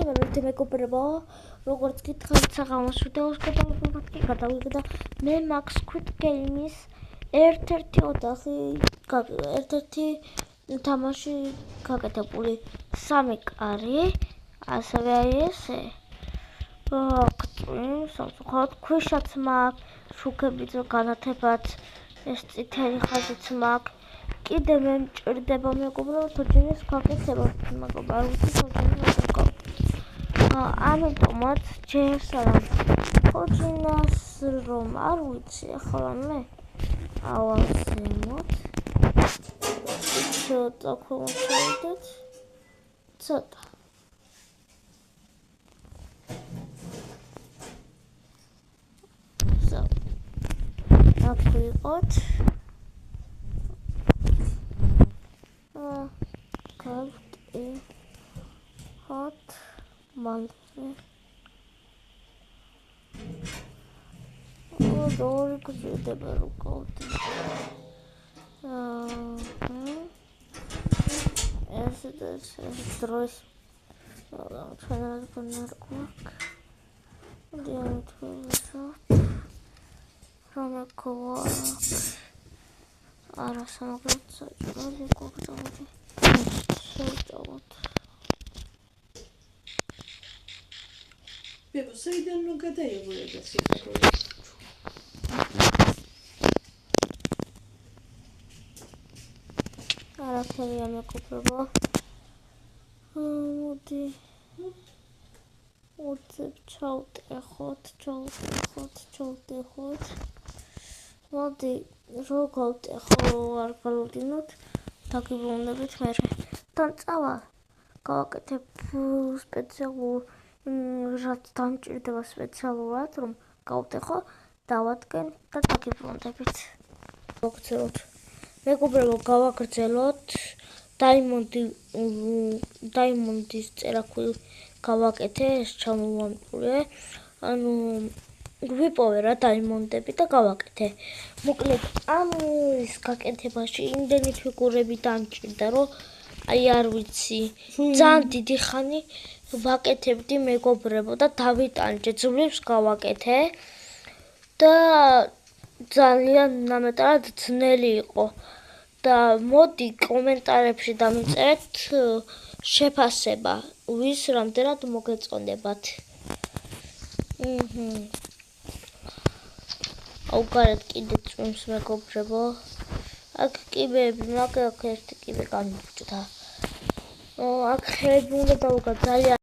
მე მეგობრებო, როგორც გითხარით საღამოს ვიდეოს გადავიღებთ კი გადავიღდა მე Max Squid Game-ის ერთ-ერთი ოთახი, ერთ-ერთი თამაში გაკეთებული 3 კარი, ასევე ესე სამწუხაროდ ქვიშაც მაქვს, შუქებიც განათებაც, ეს წითელი ხაზიც მაქვს. კიდე მე მჭირდება მეგობრებო, თოჯინის გაკეთება, მაგრამ არ ვიცი თოჯინის როგორ გავაკეთო. ამიტომაც ჯერს არა თოჯინას რომ არ ვიცი, ახლა მე ავავსემოთ. ცოტა ქვემოჩავდეთ. ცოტა. აქ ვიყოთ. Hot malve. Doğru kızıydı ben o kaldı. Esse trouxe. Şöyle bunlar koymak. Diğer türlü sonra kovarak. Arasına koysa şöyle koyacağım. Bebo, saída no cadeia, vou eu assim para Arasına mı koyalım? Hadi çaldı. Hadi როგორც ახლა არ გავუდინოთ, დაგიბრუნდებით მე. თან წავალ. გავაკეთებ სპეციალურ რაც დამჭირდება სპეციალურად, რომ გავტეხო, დავადგენ და დაგიბრუნდებით. მოგცელოთ. მეგობრებო, გავაგრძელოთ. დაიმონდის წერაქვი გავაკეთე, ეს ჩამოვამტვრე. ანუ გვიპოვე რა დაიმონდები და გავაკეთე. მოკლედ ამის გაკეთებაში იმდენი ფიგურები დამჭირდა, რომ აი არ ვიცი, ძალიან დიდი ხანი ვაკეთებდი მეგობრებო და დავიტანჯე, ძლივს გავაკეთე და ძალიან ნამეტად ძნელი იყო. და მოდი კომენტარებში დამიწერეთ შეფასება, ვის რამდენად მოგეწონებათ. აუგარეთ კიდე წვიმს მეგობრებო. აქ კიბეები, მაგ ერთი კიბე გამიჭდა. აქ ხეები უნდა დავუგა ძალიან